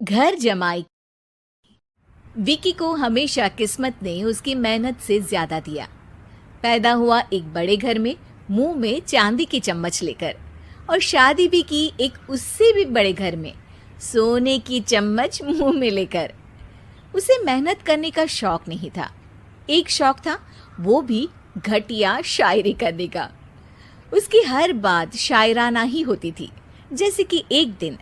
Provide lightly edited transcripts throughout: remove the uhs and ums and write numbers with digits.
घर जमाई। विकी को हमेशा किस्मत ने उसकी मेहनत से ज्यादा दिया। पैदा हुआ एक बड़े घर में, मुंह में चांदी की चम्मच लेकर, और शादी भी की एक उससे भी बड़े घर में, सोने की चम्मच मुंह में लेकर। उसे मेहनत करने का शौक नहीं था। एक शौक था, वो भी घटिया शायरी करने का। उसकी हर बात शायराना ही होती थी। जैसे कि एक दिन,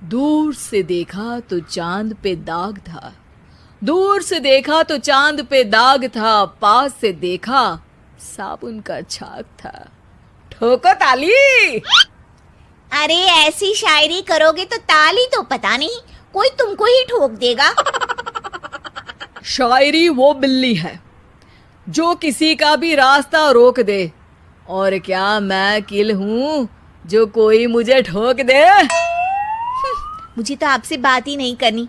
दूर से देखा तो चांद पे दाग था, दूर से देखा तो चांद पे दाग था, पास से देखा साबुन का छाग था। ठोको ताली। अरे ऐसी शायरी करोगे तो ताली तो पता नहीं, कोई तुमको ही ठोक देगा। शायरी वो बिल्ली है जो किसी का भी रास्ता रोक दे, और क्या मैं किल हूं जो कोई मुझे ठोक दे। मुझे तो आपसे बात ही नहीं करनी।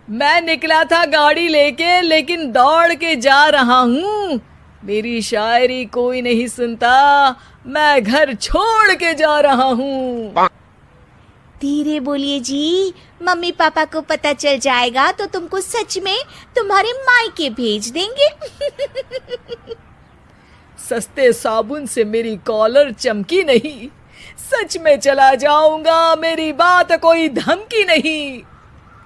मैं निकला था गाड़ी लेके, लेकिन दौड़ के जा रहा हूँ। मेरी शायरी कोई नहीं सुनता, मैं घर छोड़ के जा रहा हूँ। धीरे बोलिए जी, मम्मी पापा को पता चल जाएगा तो तुमको सच में तुम्हारे मायके भेज देंगे। सस्ते साबुन से मेरी कॉलर चमकी नहीं, सच में चला जाऊंगा, मेरी बात कोई धमकी नहीं।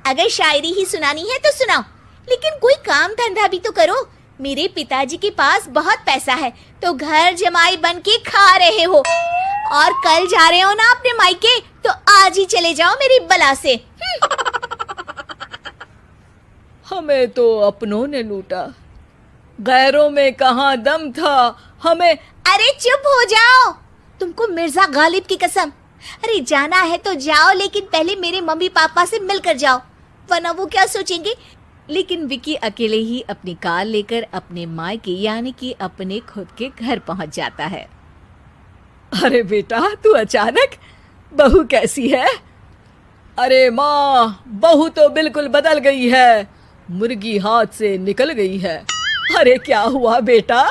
अगर शायरी ही सुनानी है तो सुनाओ, लेकिन कोई काम धंधा भी तो करो। मेरे पिताजी के पास बहुत पैसा है, तो घर जमाई बन के खा रहे हो, और कल जा रहे हो ना अपने मायके, तो आज ही चले जाओ मेरी बला से। हमें तो अपनों ने लूटा, गैरों में कहाँ दम था हमें। अरे चुप हो जाओ, तुमको मिर्जा गालिब की कसम। अरे जाना है तो जाओ, लेकिन पहले मेरे मम्मी पापा से मिलकर जाओ, वरना वो क्या सोचेंगे। लेकिन विकी अकेले ही अपनी कार लेकर अपने मायके यानी कि अपने खुद के घर पहुंच जाता है। अरे बेटा, तू अचानक, बहू कैसी है? अरे माँ, बहू तो बिल्कुल बदल गई है, मुर्गी हाथ से निकल गई है। अरे क्या हुआ बेटा?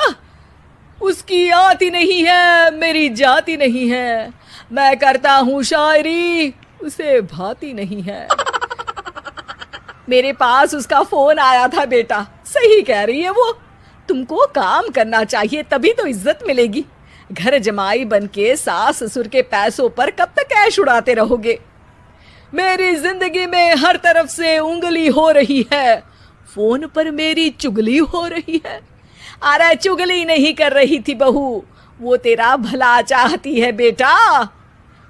उसकी आती नहीं है, मेरी जाती नहीं है। मैं करता हूँ शायरी, उसे भाती नहीं है। मेरे पास उसका फोन आया था बेटा, सही कह रही है वो। तुमको काम करना चाहिए, तभी तो इज्जत मिलेगी। घर जमाई बनके सास ससुर के पैसों पर कब तक ऐश उड़ाते रहोगे? मेरी जिंदगी में हर तरफ से उंगली हो रही है, फोन पर मेरी चुगली हो रही है। अरे चुगली नहीं कर रही थी बहू, वो तेरा भला चाहती है बेटा।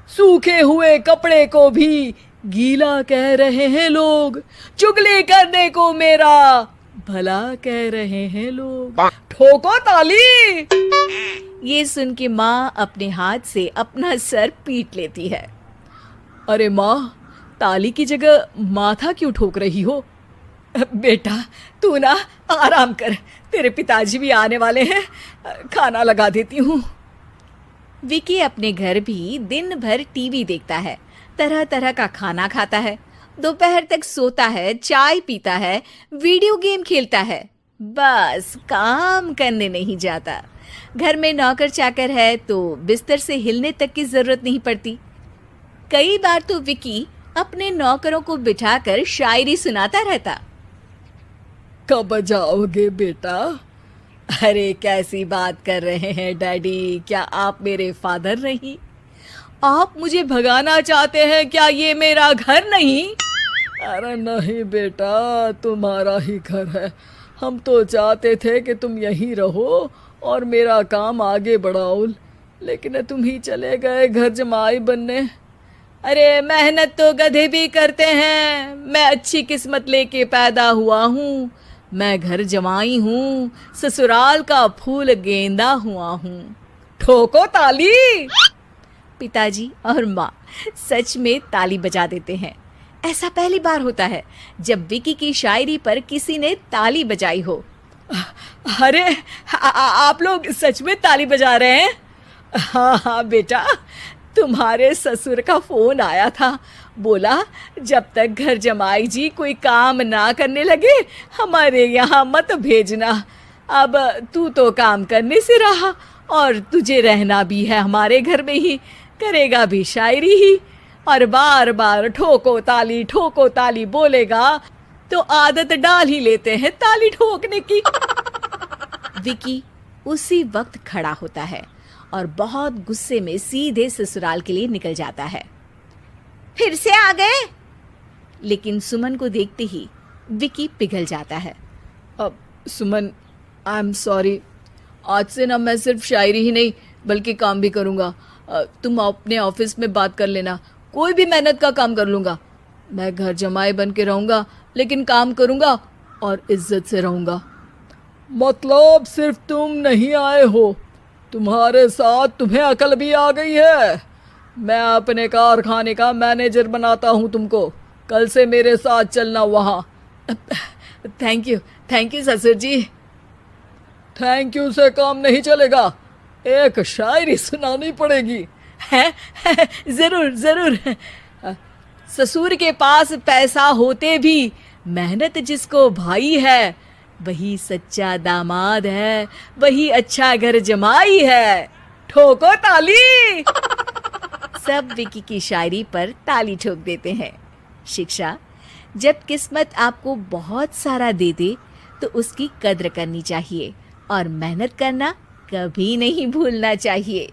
सूखे हुए कपड़े को भी गीला कह रहे हैं लोग, चुगली करने को मेरा भला कह रहे हैं लोग। ठोको ताली। ये सुन के माँ अपने हाथ से अपना सर पीट लेती है। अरे माँ, ताली की जगह माथा क्यों ठोक रही हो? बेटा तू ना आराम कर, तेरे पिताजी भी आने वाले हैं, खाना लगा देती हूँ। विकी अपने घर भी दिन भर टीवी देखता है, तरह तरह का खाना खाता है, दोपहर तक सोता है, चाय पीता है, वीडियो गेम खेलता है, बस काम करने नहीं जाता। घर में नौकर चाकर है तो बिस्तर से हिलने तक की जरूरत नहीं पड़ती। कई बार तो विकी अपने नौकरों को बिठाकर शायरी सुनाता रहता। कब जाओगे बेटा? अरे कैसी बात कर रहे हैं डैडी, क्या आप मेरे फादर नहीं? आप मुझे भगाना चाहते हैं क्या? ये मेरा घर नहीं। अरे नहीं बेटा, तुम्हारा ही घर है। हम तो चाहते थे कि तुम यहीं रहो और मेरा काम आगे बढ़ाओ, लेकिन तुम ही चले गए घर जमाई बनने। अरे मेहनत तो गधे भी करते हैं, मैं अच्छी किस्मत लेके पैदा हुआ हूँ, मैं घर जमाई हूँ, ससुराल का फूल गेंदा हुआ हूँ। ठोको ताली। पिताजी और माँ सच में ताली बजा देते हैं। ऐसा पहली बार होता है जब विकी की शायरी पर किसी ने ताली बजाई हो। अरे आप लोग सच में ताली बजा रहे हैं? हाँ हाँ बेटा, तुम्हारे ससुर का फोन आया था, बोला जब तक घर जमाई जी कोई काम ना करने लगे हमारे यहाँ मत भेजना। अब तू तो काम करने से रहा और तुझे रहना भी है हमारे घर में ही, करेगा भी शायरी ही। और बार बार ठोको ताली बोलेगा तो आदत डाल ही लेते हैं ताली ठोकने की। विकी उसी वक्त खड़ा होता है और बहुत गुस्से में सीधे ससुराल के लिए निकल जाता है। फिर से आ गए? लेकिन सुमन को देखते ही विकी पिघल जाता है। अब सुमन, आई एम सॉरी, आज से ना मैं सिर्फ शायरी ही नहीं बल्कि काम भी करूँगा। तुम अपने ऑफिस में बात कर लेना, कोई भी मेहनत का काम कर लूँगा। मैं घर जमाई बन के रहूँगा लेकिन काम करूँगा और इज्जत से रहूँगा। मतलब सिर्फ तुम नहीं आए हो, तुम्हारे साथ तुम्हें अकल भी आ गई है। मैं अपने कारखाने का मैनेजर बनाता हूँ तुमको, कल से मेरे साथ चलना वहाँ। थैंक यू ससुर जी। थैंक यू से काम नहीं चलेगा, एक शायरी सुनानी पड़ेगी। है जरूर। ससुर के पास पैसा होते भी मेहनत जिसको भाई है, वही सच्चा दामाद है, वही अच्छा घर जमाई है। ठोको ताली। सब विकी की शायरी पर ताली ठोक देते हैं। शिक्षा, जब किस्मत आपको बहुत सारा दे दे तो उसकी कद्र करनी चाहिए और मेहनत करना कभी नहीं भूलना चाहिए।